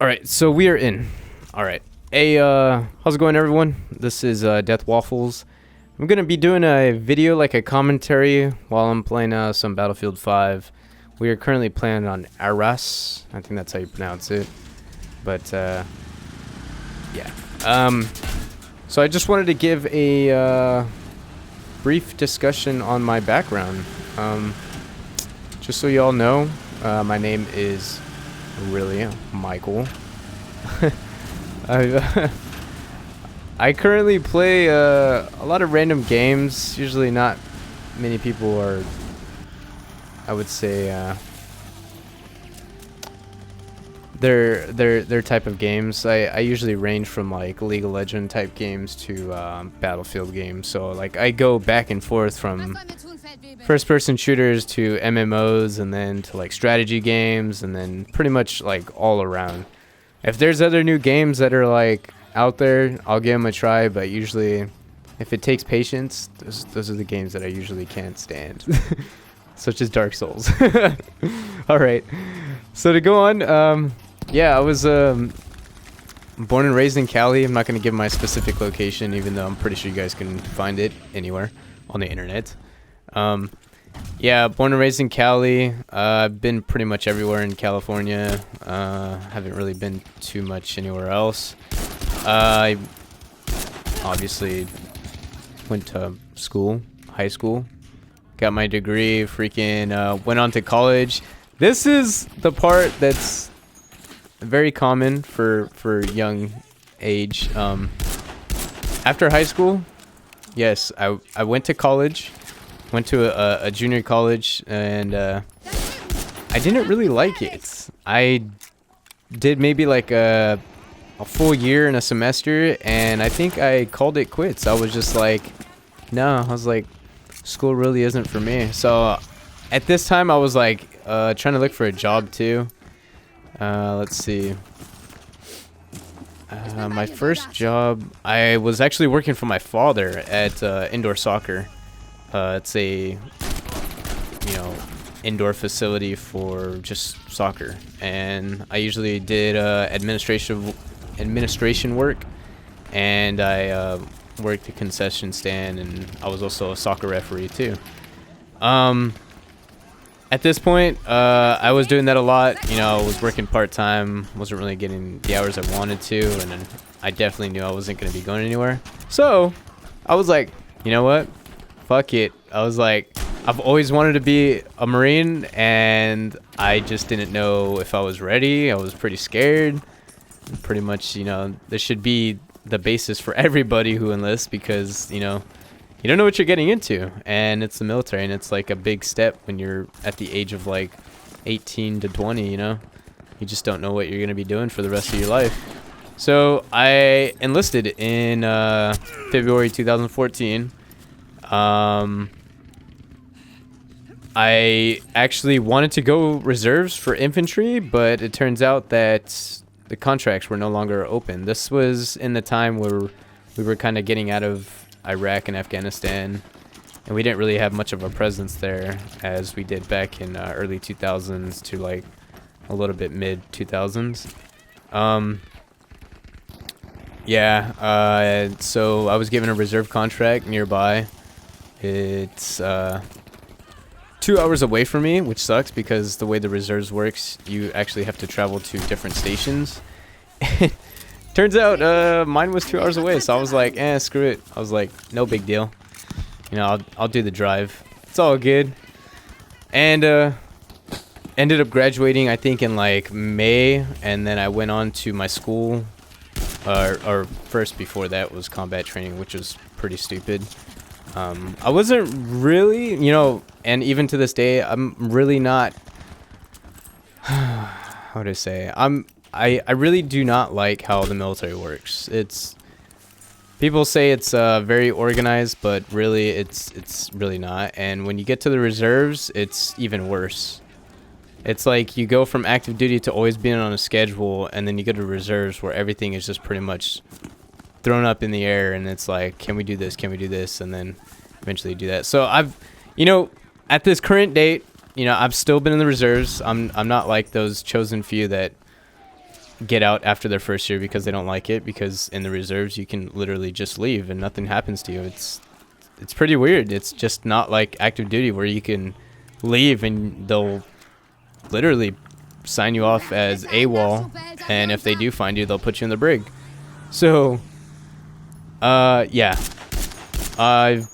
Alright, so we are in. Alright. Hey, how's it going, everyone? This is D3THWaffles. I'm gonna be doing a video, like a commentary, while I'm playing some Battlefield 5. We are currently playing on Arras. I think that's how you pronounce it. But, yeah. So I just wanted to give a brief discussion on my background. Just so you all know, my name is really Michael. I currently play a lot of random games. Usually not many people are, I would say, their type of games. I usually range from like League of Legends type games to Battlefield games. So like I go back and forth from first person shooters to MMOs, and then to like strategy games, and then pretty much like all around. If there's other new games that are like out there, I'll give them a try, but usually if it takes patience, those are the games that I usually can't stand. Such as Dark Souls. Alright, so to go on, yeah, I was born and raised in Cali. I'm not going to give my specific location, even though I'm pretty sure you guys can find it anywhere on the internet. Yeah, born and raised in Cali. I've been pretty much everywhere in California. Haven't really been too much anywhere else. I obviously went to school, high school, got my degree, freaking went on to college. This is the part that's very common for young age. After high school, yes, I went to college. Went to a junior college, and I didn't really like it. I did maybe like a full year and a semester, and I think I called it quits. I was just like, no, I was like, school really isn't for me. So at this time, I was like trying to look for a job too. Let's see. My first job, I was actually working for my father at indoor soccer. It's a, indoor facility for just soccer, and I usually did administration work, and I worked the concession stand, and I was also a soccer referee too. At this point, I was doing that a lot. I was working part-time, wasn't really getting the hours I wanted to, and then I definitely knew I wasn't going to be going anywhere. So I was like, you know what? Fuck it. I was like, I've always wanted to be a Marine, and I just didn't know if I was ready. I was pretty scared. Pretty much, this should be the basis for everybody who enlists, because, you don't know what you're getting into, and it's the military, and it's like a big step when you're at the age of like 18 to 20, You just don't know what you're going to be doing for the rest of your life. So I enlisted in February 2014. I actually wanted to go reserves for infantry, but it turns out that the contracts were no longer open. This was in the time where we were kind of getting out of Iraq and Afghanistan, and we didn't really have much of a presence there as we did back in early 2000s to like a little bit mid 2000s. Yeah, so I was given a reserve contract nearby. It's 2 hours away from me, which sucks because the way the reserves works, you actually have to travel to different stations. Turns out mine was 2 hours away, so I was like, screw it. I was like, no big deal. I'll do the drive. It's all good. And ended up graduating, I think, in like May, and then I went on to my school. Or first before that was combat training, which was pretty stupid. I wasn't really, and even to this day, I'm really not, how would I say, I really do not like how the military works. People say it's very organized, but really it's really not. And when you get to the reserves, it's even worse. It's like you go from active duty to always being on a schedule, and then you go to reserves where everything is just pretty much thrown up in the air, and it's like, can we do this? Can we do this? And then eventually do that. So I've, at this current date, I've still been in the reserves. I'm not like those chosen few that get out after their first year because they don't like it, because in the reserves you can literally just leave and nothing happens to you. It's pretty weird. It's just not like active duty where you can leave and they'll literally sign you off as AWOL, and if they do find you, they'll put you in the brig. So yeah, I've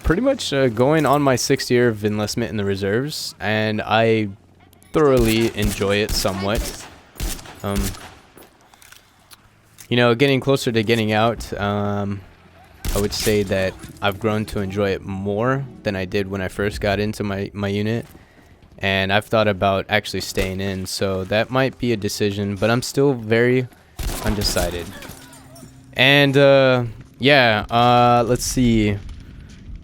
pretty much going on my 6th year of enlistment in the reserves, and I thoroughly enjoy it somewhat. You know, getting closer to getting out, I would say that I've grown to enjoy it more than I did when I first got into my unit, and I've thought about actually staying in, so that might be a decision, but I'm still very undecided. And yeah, let's see.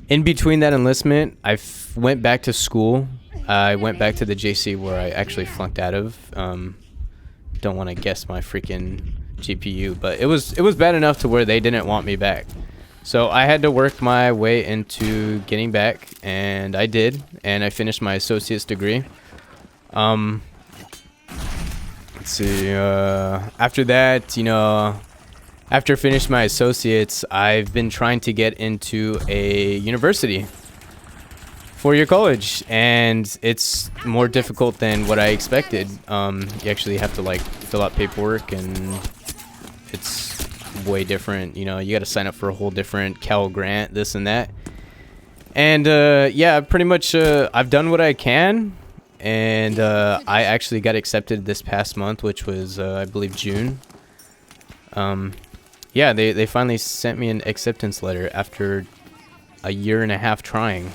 In between that enlistment, I went back to school. I went back to the JC where I actually flunked out of. Don't want to guess my freaking GPU, but it was bad enough to where they didn't want me back. So I had to work my way into getting back, and I did, and I finished my associate's degree. Let's see. After that, you know, after finishing my associates, I've been trying to get into a university, 4-year college, and it's more difficult than what I expected. You actually have to like fill out paperwork, and it's way different. You know, you got to sign up for a whole different Cal grant, this and that. And yeah, pretty much I've done what I can, and I actually got accepted this past month, which was I believe June. Yeah, they finally sent me an acceptance letter after a year and a half trying.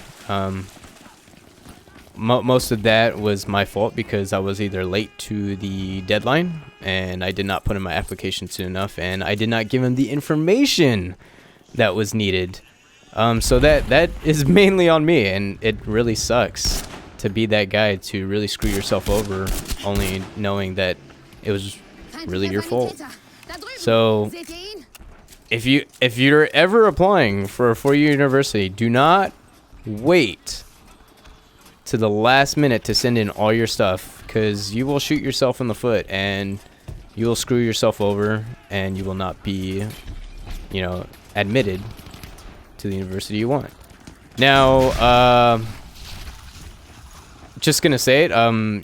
Most of that was my fault because I was either late to the deadline, and I did not put in my application soon enough, and I did not give them the information that was needed. So that is mainly on me, and it really sucks to be that guy to really screw yourself over, only knowing that it was really your fault. So if you're ever applying for a 4-year university, do not wait to the last minute to send in all your stuff, because you will shoot yourself in the foot and you will screw yourself over, and you will not be, you know, admitted to the university you want. Now, just gonna say it,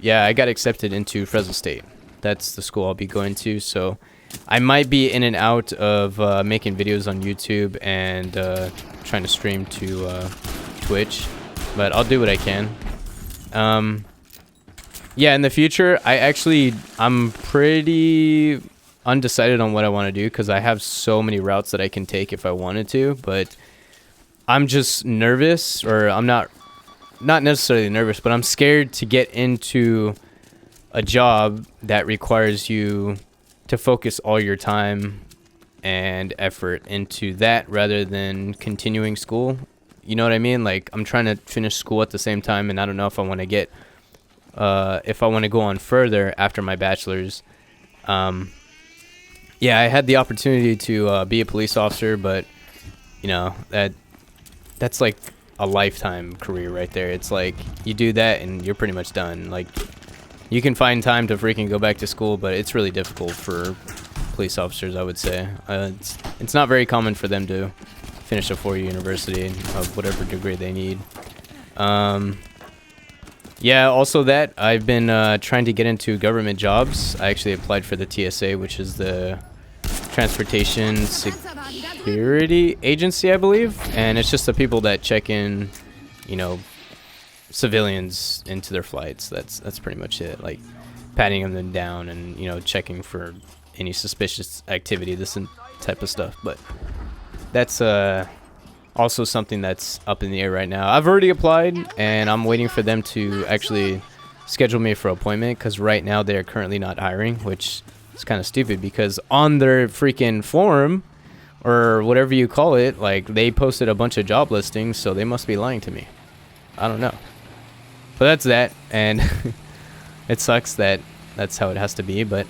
yeah, I got accepted into Fresno State. That's the school I'll be going to, so I might be in and out of making videos on YouTube and trying to stream to Twitch, but I'll do what I can. Yeah, in the future, I'm pretty undecided on what I want to do, because I have so many routes that I can take if I wanted to, but I'm just nervous, or I'm not necessarily nervous, but I'm scared to get into a job that requires you to focus all your time and effort into that rather than continuing school. You know what I mean? Like, I'm trying to finish school at the same time, and I don't know if I want to get, if I want to go on further after my bachelor's. Yeah, I had the opportunity to be a police officer, but, you know, that's like a lifetime career right there. It's like, you do that and you're pretty much done. Like, you can find time to freaking go back to school, but it's really difficult for police officers, I would say. It's not very common for them to finish a 4-year university of whatever degree they need. Yeah, also that I've been trying to get into government jobs. I actually applied for the TSA, which is the Transportation Security Agency, I believe, and it's just the people that check in, you know, civilians into their flights. That's pretty much it. Like, patting them down and, you know, checking for any suspicious activity, this type of stuff. But that's also something that's up in the air right now. I've already applied, and I'm waiting for them to actually schedule me for an appointment, because right now they're currently not hiring, which is kind of stupid, because on their freaking forum, or whatever you call it, like, they posted a bunch of job listings, so they must be lying to me. I don't know. But that's that, and it sucks that that's how it has to be, but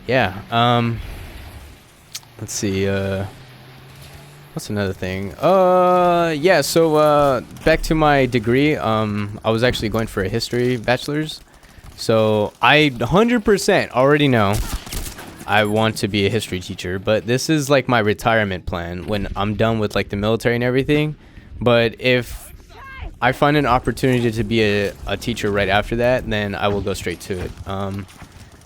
yeah. Let's see, what's another thing? Yeah, so back to my degree. I was actually going for a history bachelor's. So I 100% already know I want to be a history teacher, but this is like my retirement plan when I'm done with like the military and everything. But if I find an opportunity to be a teacher right after that, then I will go straight to it.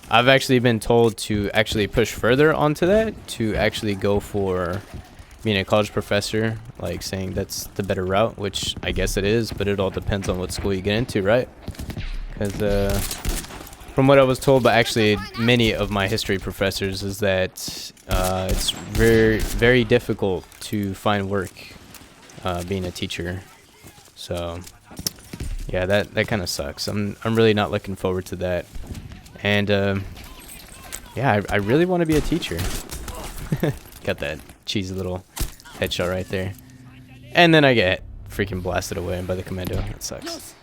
I've actually been told to actually push further onto that, to actually go for being a college professor, like saying that's the better route, which I guess it is, but it all depends on what school you get into, right? Because from what I was told by actually many of my history professors is that it's very, very difficult to find work being a teacher. So yeah, that kind of sucks. I'm really not looking forward to that. And yeah, I really want to be a teacher. Got that cheesy little headshot right there. And then I get freaking blasted away by the commando. That sucks.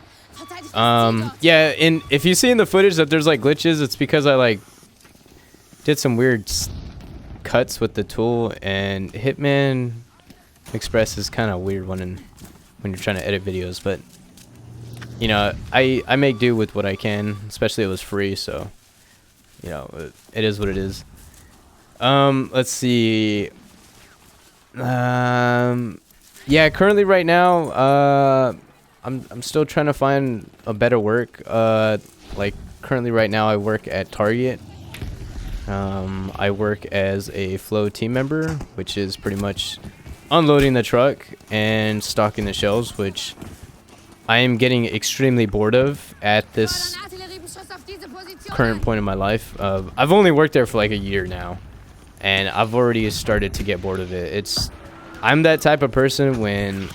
Yeah, and if you see in the footage that there's like glitches, it's because I like did some weird cuts with the tool, and Hitman Express is kind of weird when you're trying to edit videos, but you know, I make do with what I can, especially it was free, so you know, it is what it is. Let's see. Yeah, currently right now, I'm still trying to find a better work. Like currently right now I work at Target. I work as a flow team member, which is pretty much unloading the truck and stocking the shelves, which I am getting extremely bored of at this current point in my life. I've only worked there for like a year now, and I've already started to get bored of it. I'm that type of person when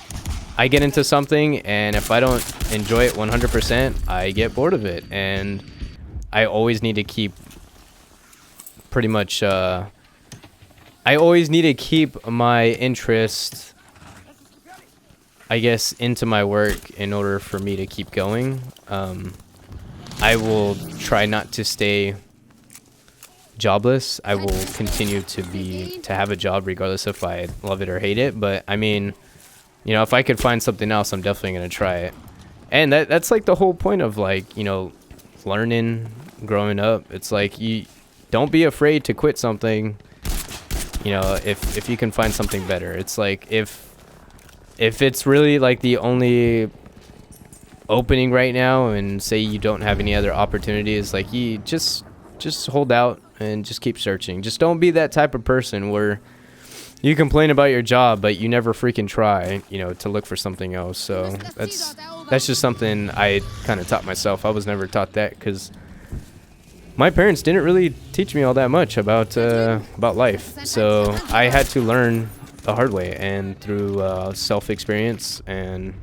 I get into something, and if I don't enjoy it 100%, I get bored of it, and I always need to keep pretty much I always need to keep my interest, I guess, into my work in order for me to keep going. I will try not to stay jobless. I will continue to have a job regardless if I love it or hate it. But I mean, you know, if I could find something else, I'm definitely gonna try it. And that's like the whole point of, like, you know, learning, growing up. It's like, you don't be afraid to quit something, you know, if you can find something better. It's like, if it's really like the only opening right now, and say you don't have any other opportunities, like, you just hold out and just keep searching. Just don't be that type of person where you complain about your job but you never freaking try, you know, to look for something else. So that's just something I kind of taught myself. I was never taught that because my parents didn't really teach me all that much about life. So I had to learn the hard way and through self-experience and,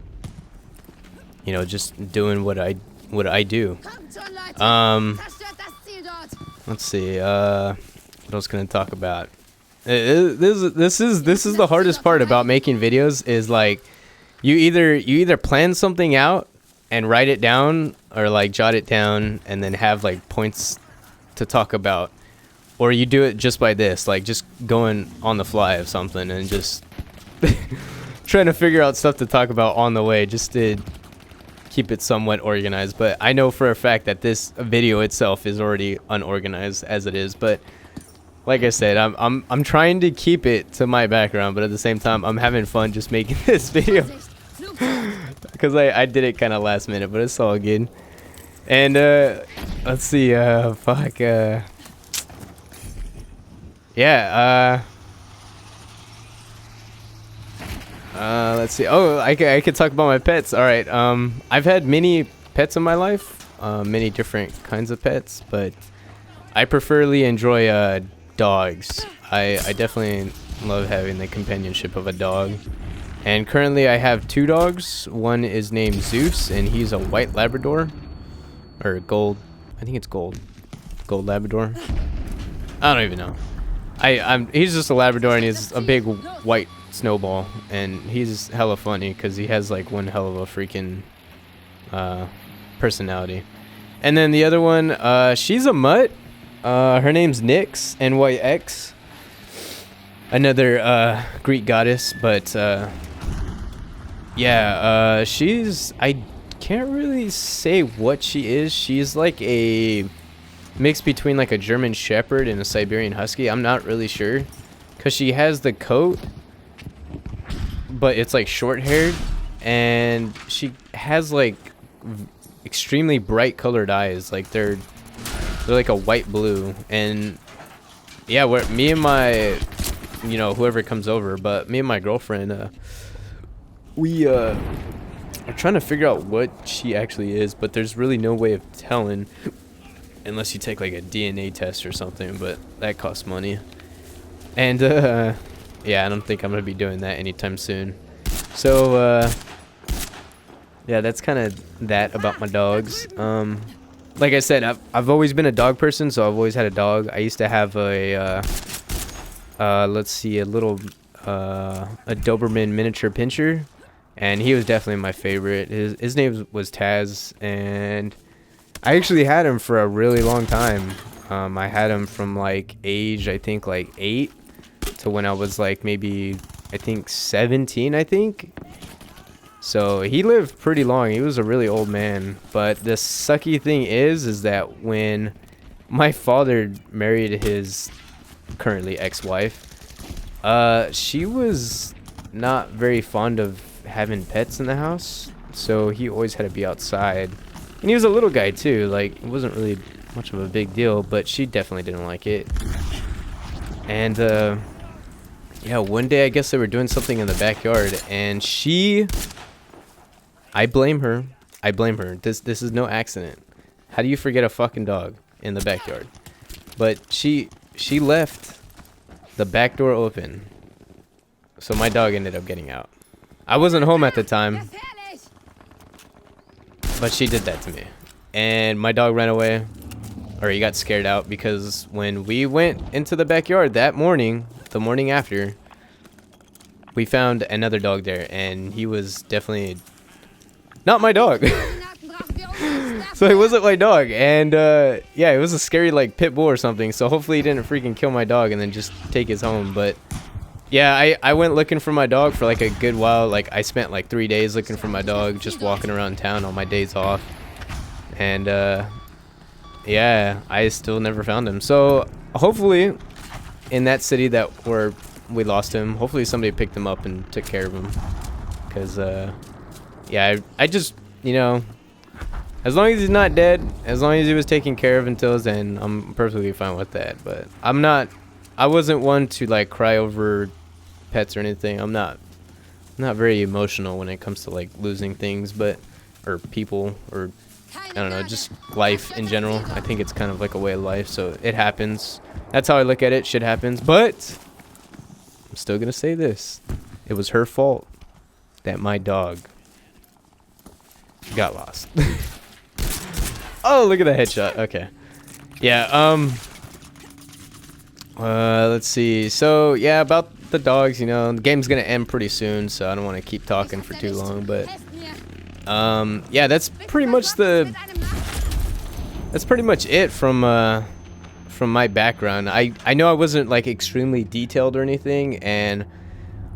you know, just doing what I do. Let's see. What else can I talk about? This is the hardest part about making videos, is like you either plan something out and write it down, or like jot it down and then have like points to talk about, or you do it just by this, like just going on the fly of something and just trying to figure out stuff to talk about on the way, just to keep it somewhat organized. But I know for a fact that this video itself is already unorganized as it is. But like I said, I'm trying to keep it to my background, but at the same time I'm having fun just making this video because I did it kind of last minute, but it's all good. And let's see, yeah, let's see. Oh, I could talk about my pets. All right. I've had many pets in my life, many different kinds of pets, but I preferably enjoy dogs. I definitely love having the companionship of a dog. And currently I have 2 dogs. One is named Zeus, and he's a white Labrador, or gold. I think it's gold Labrador. I don't even know. He's just a Labrador, and he's a big white snowball, and he's hella funny because he has like one hell of a freaking personality. And then the other one, she's a mutt. Her name's Nyx, NYX, another Greek goddess. But yeah, I can't really say what she is. She's like a mix between like a German Shepherd and a Siberian Husky. I'm not really sure, because she has the coat, but it's like short-haired, and she has like extremely bright colored eyes. Like they're like a white blue. And yeah, where me and my, you know, whoever comes over, but me and my girlfriend, we are trying to figure out what she actually is, but there's really no way of telling unless you take like a DNA test or something, but that costs money. And yeah, I don't think I'm gonna be doing that anytime soon. So yeah, that's kind of that about my dogs. Like I said, I've always been a dog person, so I've always had a dog. I used to have a let's see, a little a Doberman miniature pinscher, and he was definitely my favorite. His name was Taz, and I actually had him for a really long time. I had him from like age, I think like 8 to when I was like maybe, I think 17, I think. So he lived pretty long. He was a really old man. But the sucky thing is that when my father married his currently ex-wife, she was not very fond of having pets in the house. So he always had to be outside. And he was a little guy too. Like, it wasn't really much of a big deal, but she definitely didn't like it. And yeah, one day I guess they were doing something in the backyard, and I blame her. I blame her. This is no accident. How do you forget a fucking dog in the backyard? But she left the back door open, so my dog ended up getting out. I wasn't home at the time, but she did that to me, and my dog ran away, or he got scared out, because when we went into the backyard that morning, the morning after, we found another dog there, and he was definitely not my dog. So it wasn't my dog. And yeah, it was a scary like pit bull or something. So hopefully he didn't freaking kill my dog and then just take his home. But yeah, I went looking for my dog for like a good while. Like I spent like 3 days looking for my dog, just walking around town on my days off. And yeah, I still never found him. So hopefully in that city that where we lost him, hopefully somebody picked him up and took care of him. Because yeah, I just, you know, as long as he's not dead, as long as he was taken care of until his end, I'm perfectly fine with that. But I wasn't one to like cry over pets or anything. I'm not very emotional when it comes to like losing things, but, or people, or I don't know, just life in general. I think it's kind of like a way of life, so it happens. That's how I look at it. Shit happens. But I'm still gonna say this: it was her fault that my dog got lost. Oh, look at the headshot. Okay. Yeah, let's see. So, yeah, about the dogs, you know, the game's gonna end pretty soon, so I don't want to keep talking for too long, but yeah, that's pretty much it from my background. I know I wasn't like extremely detailed or anything, and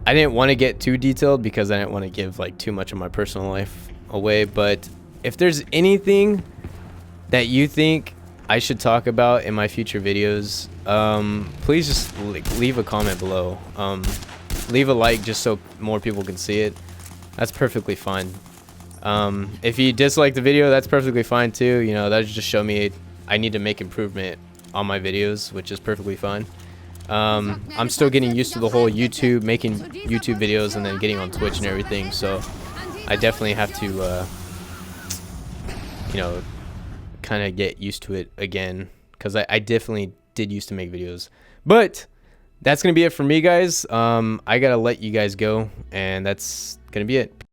I didn't want to get too detailed because I didn't want to give like too much of my personal life away. But if there's anything that you think I should talk about in my future videos, please just leave a comment below. Leave a like just so more people can see it. That's perfectly fine. If you dislike the video, that's perfectly fine too. You know, that just show me I need to make improvement on my videos, which is perfectly fine. I'm still getting used to the whole YouTube, making YouTube videos and then getting on Twitch and everything, so I definitely have to you know, kind of get used to it again, because I definitely did used to make videos. But that's gonna be it for me, guys. I gotta let you guys go, and that's gonna be it.